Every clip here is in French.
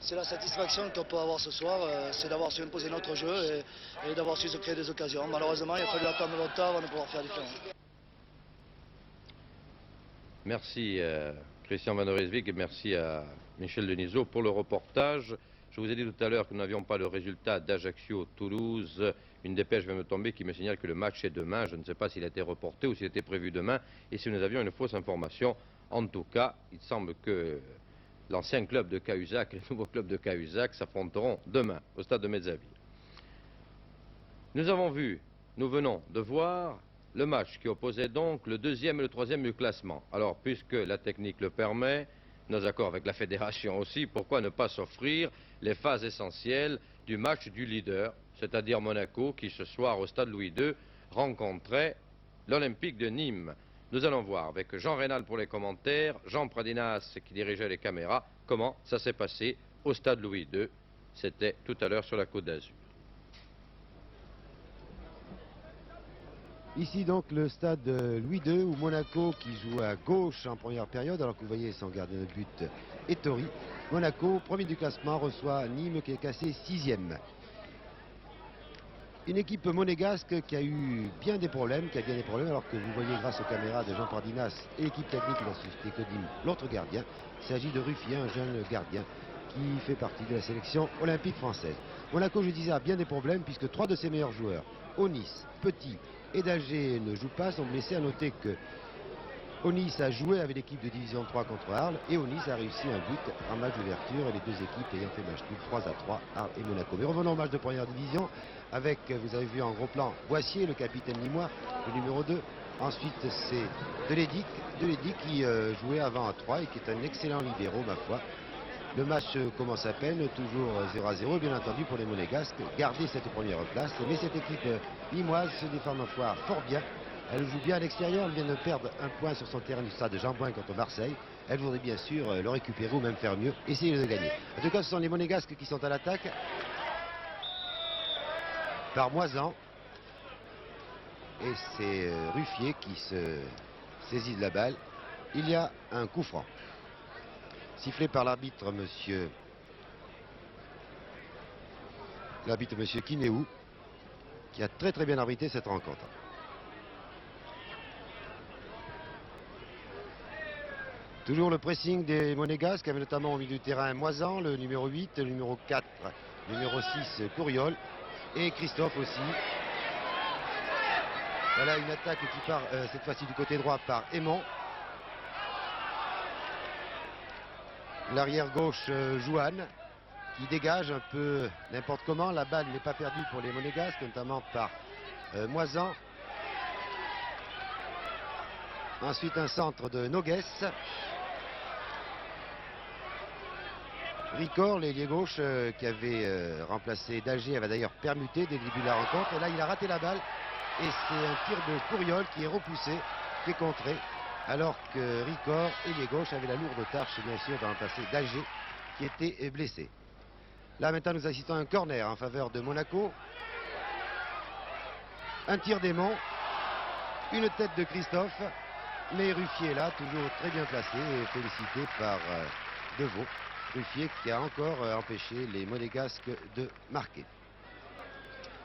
c'est la satisfaction qu'on peut avoir ce soir, c'est d'avoir su imposer notre jeu et d'avoir su se créer des occasions. Malheureusement, il a fallu attendre longtemps avant de pouvoir faire différent. Merci Christian Van Oresvik et merci à Michel Denisot pour le reportage. Je vous ai dit tout à l'heure que nous n'avions pas le résultat d'Ajaccio-Toulouse. Une dépêche vient me tomber qui me signale que le match est demain. Je ne sais pas s'il a été reporté ou s'il était prévu demain. Et si nous avions une fausse information, en tout cas, il semble que l'ancien club de Cahuzac et le nouveau club de Cahuzac s'affronteront demain au stade de Mezzaville. Nous venons de voir le match qui opposait donc le deuxième et le troisième du classement. Alors, puisque la technique le permet, nos accords avec la fédération aussi, pourquoi ne pas s'offrir les phases essentielles du match du leader, c'est-à-dire Monaco, qui ce soir au stade Louis II rencontrait l'Olympique de Nîmes. Nous allons voir avec Jean Rénal pour les commentaires, Jean Pradinas qui dirigeait les caméras, comment ça s'est passé au stade Louis II. C'était tout à l'heure sur la Côte d'Azur. Ici donc le stade Louis II où Monaco qui joue à gauche en première période alors que vous voyez son gardien de but Ettori. Monaco, premier du classement, reçoit Nîmes qui est classé 6e. Une équipe monégasque qui a eu bien des problèmes, alors que vous voyez grâce aux caméras de Jean Pardinas et l'équipe technique de la société Codim, l'autre gardien. Il s'agit de Ruffier, un jeune gardien qui fait partie de la sélection olympique française. Monaco, je disais, a bien des problèmes puisque 3 de ses meilleurs joueurs, Onis, Petit et Dager, ne jouent pas, sont blessés. À noter que Onis a joué avec l'équipe de division 3 contre Arles et Onis a réussi un but en match d'ouverture et les deux équipes ayant fait match nul 3-3, Arles et Monaco. Mais revenons au match de première division avec, vous avez vu en gros plan, Boissier, le capitaine nîmois, le numéro 2. Ensuite c'est Delédic qui jouait avant à 3 et qui est un excellent libéro ma foi. Le match commence à peine, toujours 0-0, bien entendu pour les Monégasques, garder cette première place. Mais cette équipe nîmoise se défend ma foi fort bien. Elle joue bien à l'extérieur, elle vient de perdre un point sur son terrain du stade de Jean-Bouin contre Marseille. Elle voudrait bien sûr le récupérer ou même faire mieux, essayer de gagner. En tout cas, ce sont les Monégasques qui sont à l'attaque. Par Moisan. Et c'est Ruffier qui se saisit de la balle. Il y a un coup franc. Sifflé par l'arbitre, monsieur Kinéou, qui a très bien arbitré cette rencontre. Toujours le pressing des Monégasques, avec notamment au milieu du terrain Moisan, le numéro 8, le numéro 4, le numéro 6, Couriol, et Christophe aussi. Voilà une attaque qui part cette fois-ci du côté droit par Aymon. L'arrière gauche, Jouane, qui dégage un peu n'importe comment. La balle n'est pas perdue pour les Monégasques, notamment par Moisan. Ensuite, un centre de Noguès. Ricor, l'ailier gauche, qui avait remplacé Dager, avait d'ailleurs permuté dès le début de la rencontre. Et là, il a raté la balle. Et c'est un tir de Couriol qui est repoussé, qui est contré. Alors que Ricor, ailier gauche, avait la lourde tâche, bien sûr, de remplacer Dager, qui était blessé. Là, maintenant, nous assistons à un corner en faveur de Monaco. Un tir d'Aymon. Une tête de Christophe. Mais Ruffier, là, toujours très bien placé et félicité par Deveau. Ruffier qui a encore empêché les Monégasques de marquer.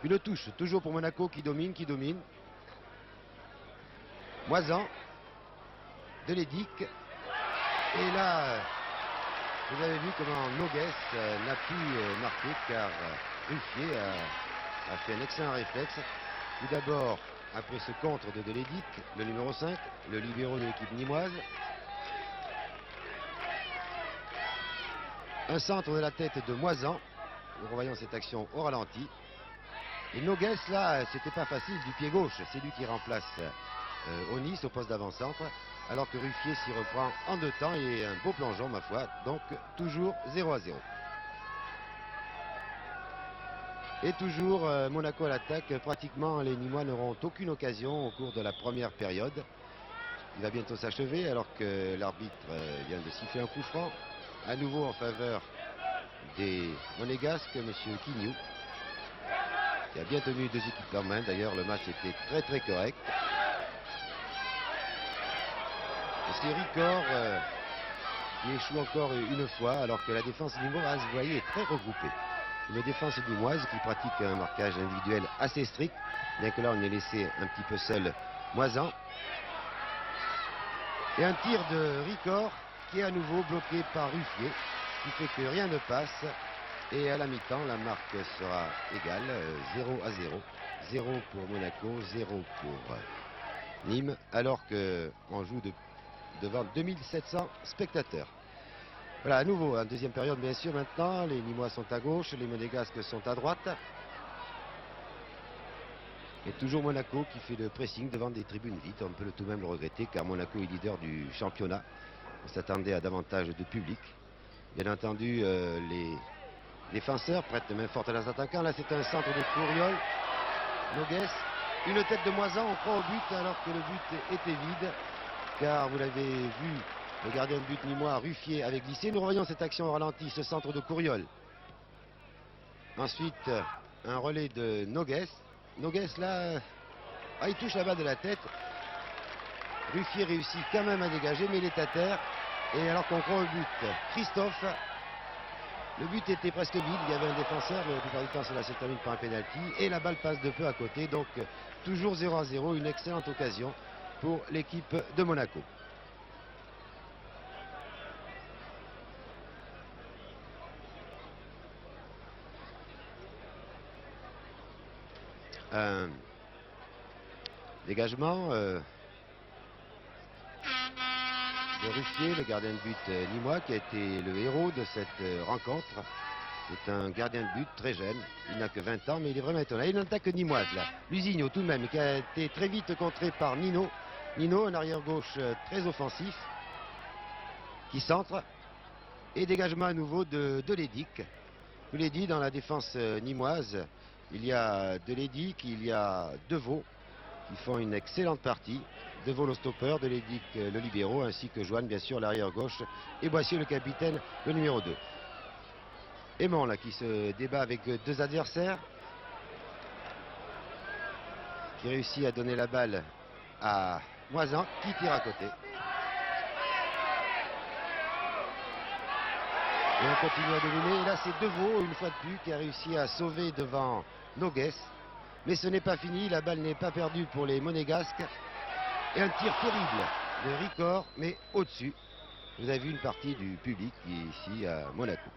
Une touche, toujours pour Monaco qui domine. Moisan. Delédic. Et là, vous avez vu comment Noguès n'a pu marquer car Ruffier a fait un excellent réflexe. Tout d'abord, après ce contre de Delédic, le numéro 5, le libéro de l'équipe nîmoise. Un centre de la tête de Moisan. Nous revoyons cette action au ralenti. Et Noguès, là, c'était pas facile du pied gauche. C'est lui qui remplace Onis au poste d'avant-centre. Alors que Ruffier s'y reprend en 2 temps et un beau plongeon, ma foi. Donc, toujours 0-0. Et toujours Monaco à l'attaque. Pratiquement, les Nîmois n'auront aucune occasion au cours de la première période. Il va bientôt s'achever alors que l'arbitre vient de siffler un coup franc. À nouveau en faveur des Monégasques, M. Quignou, qui a bien tenu 2 équipes en main. D'ailleurs, le match était très correct. Et c'est Ricor qui échoue encore une fois, alors que la défense limoise, vous voyez, est très regroupée. Une défense limoise qui pratique un marquage individuel assez strict, bien que là on est laissé un petit peu seul Moisan. Et un tir de Ricord qui est à nouveau bloqué par Ruffier, qui fait que rien ne passe. Et à la mi-temps, la marque sera égale, 0-0. 0 pour Monaco, 0 pour Nîmes, alors qu'on joue devant 2700 spectateurs. Voilà, à nouveau, en deuxième période, bien sûr, maintenant, les Nîmois sont à gauche, les Monégasques sont à droite. Et toujours Monaco qui fait le pressing devant des tribunes vides. On peut tout de même le regretter, car Monaco est leader du championnat. On s'attendait à davantage de public. Bien entendu, les défenseurs prêtent main forte à leurs attaquants. Là, c'est un centre de Couriol. Noguès, une tête de Moisan, on croit au but alors que le but était vide, car vous l'avez vu, le gardien de but nîmois Ruffier avait glissé. Nous revoyons cette action au ralenti, ce centre de Couriol. Ensuite, un relais de Noguès. Noguès là, il touche la balle de la tête. Ruffier réussit quand même à dégager, mais il est à terre. Et alors qu'on croit au but, Christophe, le but était presque vide, il y avait un défenseur, mais la plupart du temps cela se termine par un pénalty. Et la balle passe de peu à côté, donc toujours 0-0, une excellente occasion pour l'équipe de Monaco. Un dégagement de Ruffier, le gardien de but nîmois, qui a été le héros de cette rencontre. C'est un gardien de but très jeune, il n'a que 20 ans, mais il est vraiment étonnant. Il y a une attaque nîmoise là, Lusigno tout de même, qui a été très vite contré par Nino. Nino, un arrière-gauche très offensif, qui centre. Et dégagement à nouveau de Lédic. Je vous l'ai dit, dans la défense nîmoise, il y a Lédic, il y a Deveau, qui font une excellente partie. Deveau le stopper, Lédic le libéro, ainsi que Joanne, bien sûr, l'arrière-gauche, et Boissier, le capitaine, le numéro 2. Aimant, là, qui se débat avec deux adversaires, qui réussit à donner la balle à Moisan, qui tire à côté. Et on continue à dominer. Et là, c'est Deveau, une fois de plus, qui a réussi à sauver devant Noguès. Mais ce n'est pas fini, la balle n'est pas perdue pour les Monégasques. Et un tir terrible de Ricord, mais au-dessus. Vous avez vu une partie du public qui est ici à Monaco.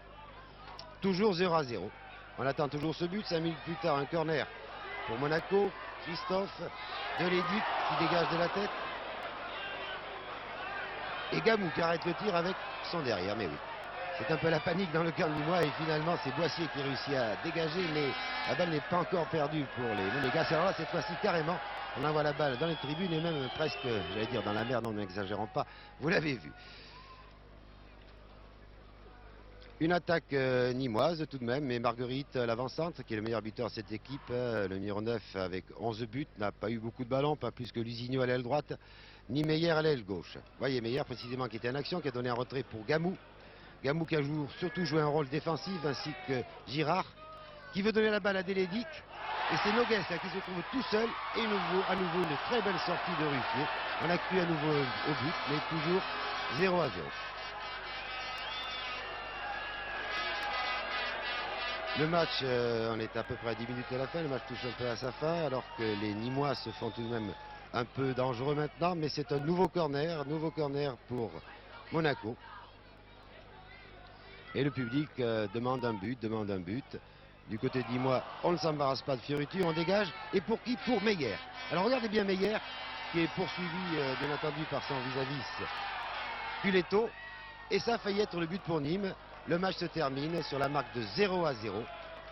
Toujours 0-0. On attend toujours ce but. 5 minutes plus tard, un corner pour Monaco. Christophe, Lédic qui dégage de la tête. Et Gamou qui arrête le tir avec son derrière. Mais oui, c'est un peu la panique dans le cœur de Nîmois. Et finalement, c'est Boissier qui réussit à dégager. Mais la balle n'est pas encore perdue pour les Monégasques. Alors là, cette fois-ci, carrément, on envoie la balle dans les tribunes et même presque, j'allais dire, dans la mer. Non, n'exagérons pas. Vous l'avez vu. Une attaque nîmoise tout de même, mais Marguerite, l'avant-centre, qui est le meilleur buteur de cette équipe, le numéro 9 avec 11 buts, n'a pas eu beaucoup de ballons, pas plus que Lusigno à l'aile droite, ni Meyer à l'aile gauche. Vous voyez, Meyer précisément qui était en action, qui a donné un retrait pour Gamou. Gamou qui a surtout joué un rôle défensif, ainsi que Girard, qui veut donner la balle à Lédic. Et c'est Noguès qui se trouve tout seul, et à nouveau une très belle sortie de Ruffier. On a cru à nouveau au but, mais toujours 0-0. Le match, on est à peu près à 10 minutes à la fin, le match touche un peu à sa fin, alors que les Nîmois se font tout de même un peu dangereux maintenant, mais c'est un nouveau corner pour Monaco. Et le public demande un but. Du côté de Nîmois, on ne s'embarrasse pas de Fiorutti, on dégage. Et pour qui? Pour Meyer. Alors regardez bien Meyer, qui est poursuivi bien entendu par son vis-à-vis Puletto. Et ça a failli être le but pour Nîmes. Le match se termine sur la marque de 0-0.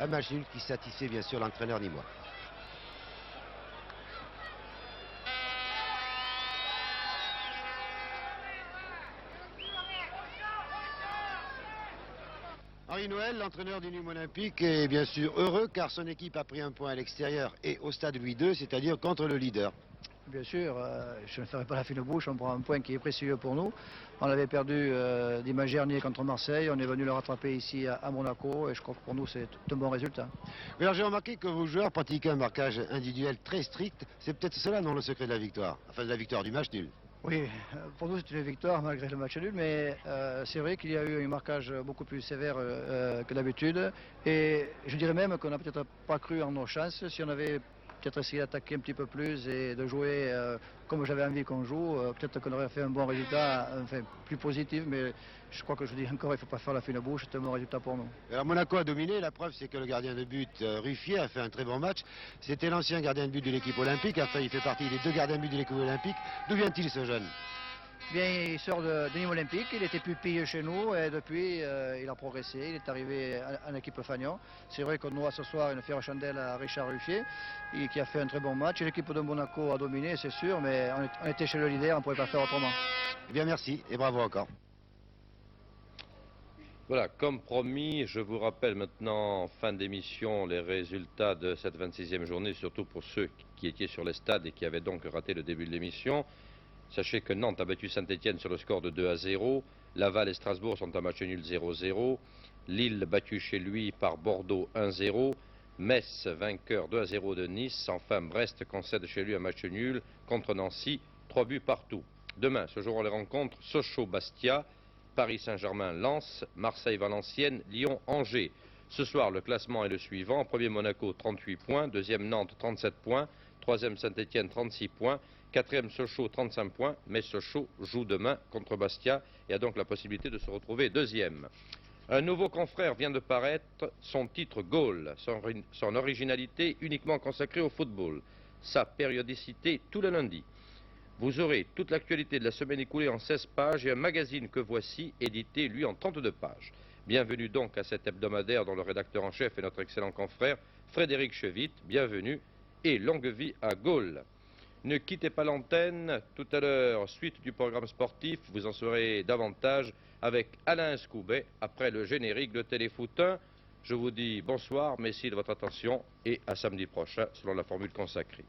Un match nul qui satisfait bien sûr l'entraîneur nîmois. Henri Noël, l'entraîneur du Nîmes Olympique, est bien sûr heureux car son équipe a pris un point à l'extérieur et au stade Louis II, c'est-à-dire contre le leader. Bien sûr, je ne ferai pas la fine bouche, on prend un point qui est précieux pour nous. On avait perdu dimanche dernier contre Marseille, on est venu le rattraper ici à Monaco et je crois que pour nous c'est un bon résultat. Mais alors j'ai remarqué que vos joueurs pratiquaient un marquage individuel très strict, c'est peut-être cela non le secret de la victoire, enfin de la victoire du match nul. Oui, pour nous c'est une victoire malgré le match nul, mais c'est vrai qu'il y a eu un marquage beaucoup plus sévère que d'habitude. Et je dirais même qu'on n'a peut-être pas cru en nos chances. Si on avait peut-être essayé d'attaquer un petit peu plus et de jouer comme j'avais envie qu'on joue, peut-être qu'on aurait fait un bon résultat, enfin plus positif, mais je crois que je dis encore, il ne faut pas faire la fine bouche, c'est un bon résultat pour nous. Alors Monaco a dominé, la preuve c'est que le gardien de but Ruffier a fait un très bon match. C'était l'ancien gardien de but de l'équipe olympique, enfin il fait partie des 2 gardiens de but de l'équipe olympique. D'où vient-il ce jeune? Bien, il sort de Nîmes Olympique, il était pupille chez nous et depuis il a progressé, il est arrivé en équipe Fagnon. C'est vrai qu'on aura ce soir une fière chandelle à Richard Ruffier qui a fait un très bon match. L'équipe de Monaco a dominé, c'est sûr, mais on était chez le leader, on ne pouvait pas faire autrement. Eh bien merci et bravo encore. Voilà, comme promis, je vous rappelle maintenant, en fin d'émission, les résultats de cette 26e journée, surtout pour ceux qui étaient sur les stades et qui avaient donc raté le début de l'émission. Sachez que Nantes a battu Saint-Étienne sur le score de 2-0. Laval et Strasbourg sont à match nul 0-0. Lille battu chez lui par Bordeaux 1-0. Metz vainqueur 2-0 de Nice. Enfin, Brest concède chez lui un match nul contre Nancy, 3 buts partout. Demain, ce jour, on les rencontre Sochaux-Bastia, Paris Saint-Germain-Lens, Marseille-Valenciennes, Lyon-Angers. Ce soir, le classement est le suivant. Premier Monaco, 38 points. Deuxième Nantes, 37 points. Troisième Saint-Étienne, 36 points. Quatrième Sochaux, 35 points. Mais Sochaux joue demain contre Bastia et a donc la possibilité de se retrouver deuxième. Un nouveau confrère vient de paraître, son titre Goal, son originalité uniquement consacrée au football, sa périodicité tous les lundis. Vous aurez toute l'actualité de la semaine écoulée en 16 pages et un magazine que voici, édité lui en 32 pages. Bienvenue donc à cet hebdomadaire dont le rédacteur en chef est notre excellent confrère Frédéric Chevitte. Bienvenue et longue vie à Gaulle. Ne quittez pas l'antenne. Tout à l'heure, suite du programme sportif, vous en saurez davantage avec Alain Scoubet après le générique de Téléfoot 1. Je vous dis bonsoir, merci de votre attention et à samedi prochain selon la formule consacrée.